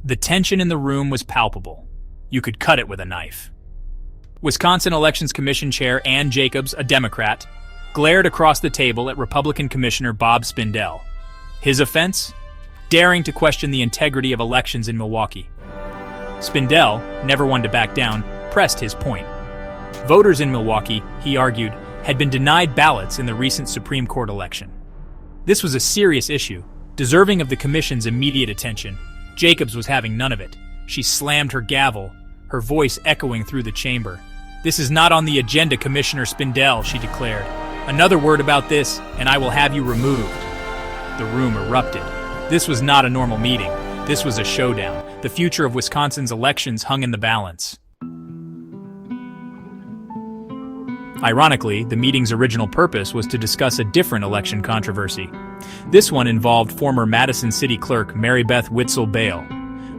The tension in the room was palpable. You could cut it with a knife. Wisconsin Elections Commission Chair Ann Jacobs, a Democrat, glared across the table at Republican Commissioner Bob Spindell. His offense? Daring to question the integrity of elections in Milwaukee. Spindell, never one to back down, pressed his point. Voters in Milwaukee, he argued, had been denied ballots in the recent Supreme Court election. This was a serious issue, deserving of the commission's immediate attention. Jacobs was having none of it. She slammed her gavel, her voice echoing through the chamber. "This is not on the agenda, Commissioner Spindell," she declared. "Another word about this, and I will have you removed." The room erupted. This was not a normal meeting. This was a showdown. The future of Wisconsin's elections hung in the balance. Ironically, the meeting's original purpose was to discuss a different election controversy. This one involved former Madison City Clerk Mary Beth Witzel Bale.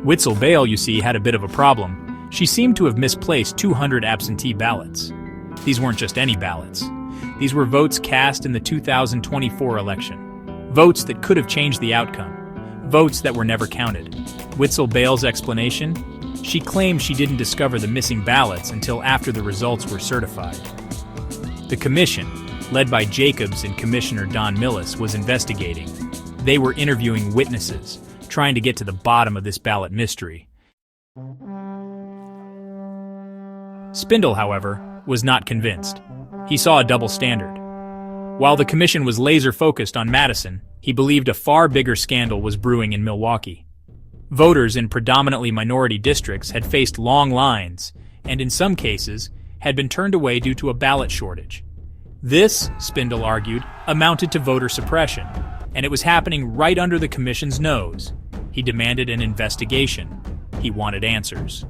Witzel Bale, you see, had a bit of a problem. She seemed to have misplaced 200 absentee ballots. These weren't just any ballots. These were votes cast in the 2024 election. Votes that could have changed the outcome. Votes that were never counted. Witzel Bale's explanation? She claimed she didn't discover the missing ballots until after the results were certified. The commission, led by Jacobs and Commissioner Don Millis, was investigating. They were interviewing witnesses, trying to get to the bottom of this ballot mystery. Spindell, however, was not convinced. He saw a double standard. While the commission was laser-focused on Madison, he believed a far bigger scandal was brewing in Milwaukee. Voters in predominantly minority districts had faced long lines, and in some cases, had been turned away due to a ballot shortage. This, Spindell argued, amounted to voter suppression, and it was happening right under the commission's nose. He demanded an investigation. He wanted answers.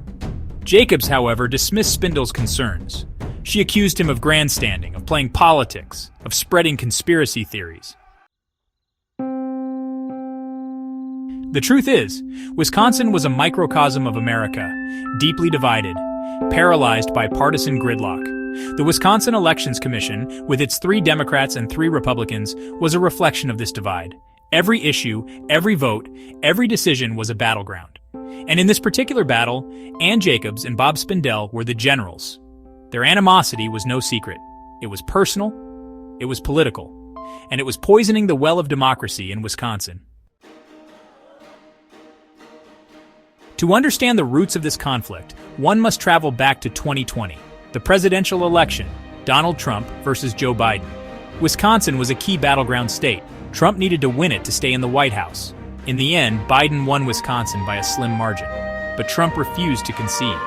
Jacobs, however, dismissed Spindell's concerns. She accused him of grandstanding, of playing politics, of spreading conspiracy theories. The truth is, Wisconsin was a microcosm of America, deeply divided, paralyzed by partisan gridlock. The Wisconsin Elections Commission, with its 3 Democrats and 3 Republicans, was a reflection of this divide. Every issue, every vote, every decision was a battleground. And in this particular battle, Ann Jacobs and Bob Spindell were the generals. Their animosity was no secret. It was personal, it was political, and it was poisoning the well of democracy in Wisconsin. To understand the roots of this conflict, one must travel back to 2020, the presidential election, Donald Trump versus Joe Biden. Wisconsin was a key battleground state. Trump needed to win it to stay in the White House. In the end, Biden won Wisconsin by a slim margin, but Trump refused to concede.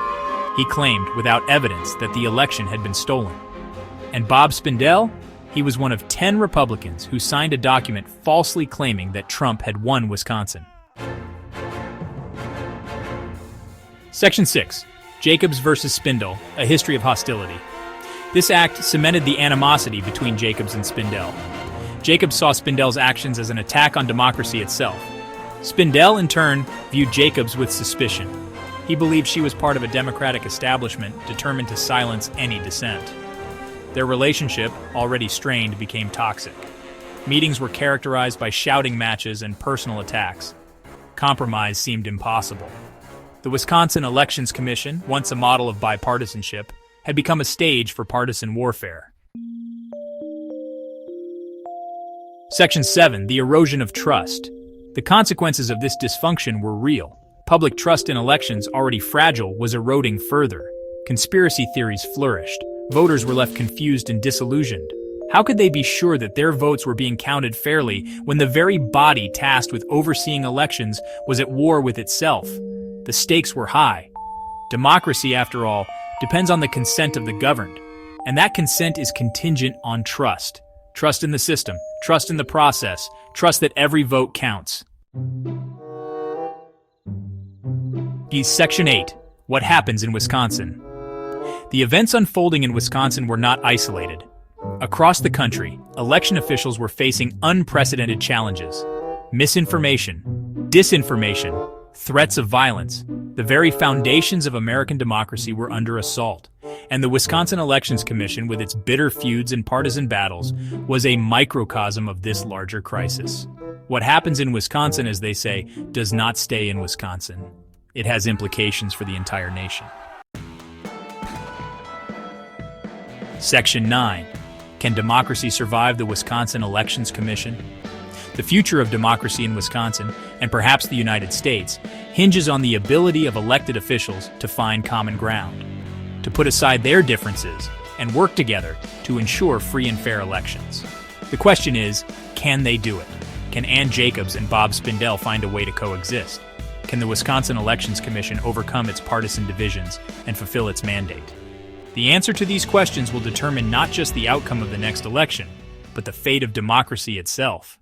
He claimed, without evidence, that the election had been stolen. And Bob Spindell? He was one of 10 Republicans who signed a document falsely claiming that Trump had won Wisconsin. Section 6. Jacobs versus Spindell, a history of hostility. This act cemented the animosity between Jacobs and Spindell. Jacobs saw Spindell's actions as an attack on democracy itself. Spindell, in turn, viewed Jacobs with suspicion. He believed she was part of a Democratic establishment determined to silence any dissent. Their relationship, already strained, became toxic. Meetings were characterized by shouting matches and personal attacks. Compromise seemed impossible. The Wisconsin Elections Commission, once a model of bipartisanship, had become a stage for partisan warfare. Section 7. The erosion of trust. The consequences of this dysfunction were real. Public trust in elections, already fragile, was eroding further. Conspiracy theories flourished. Voters were left confused and disillusioned. How could they be sure that their votes were being counted fairly when the very body tasked with overseeing elections was at war with itself? The stakes were high. Democracy, after all, depends on the consent of the governed, and that consent is contingent on trust. Trust in the system, trust in the process, trust that every vote counts. Section 8. What happens in Wisconsin? The events unfolding in Wisconsin were not isolated. Across the country, election officials were facing unprecedented challenges. Misinformation, disinformation, threats of violence. The very foundations of American democracy were under assault. And the Wisconsin Elections Commission, with its bitter feuds and partisan battles, was a microcosm of this larger crisis. What happens in Wisconsin, as they say, does not stay in Wisconsin. It has implications for the entire nation. Section 9. Can democracy survive the Wisconsin Elections Commission? The future of democracy in Wisconsin, and perhaps the United States, hinges on the ability of elected officials to find common ground, to put aside their differences and work together to ensure free and fair elections. The question is, can they do it? Can Ann Jacobs and Bob Spindell find a way to coexist? Can the Wisconsin Elections Commission overcome its partisan divisions and fulfill its mandate? The answer to these questions will determine not just the outcome of the next election, but the fate of democracy itself.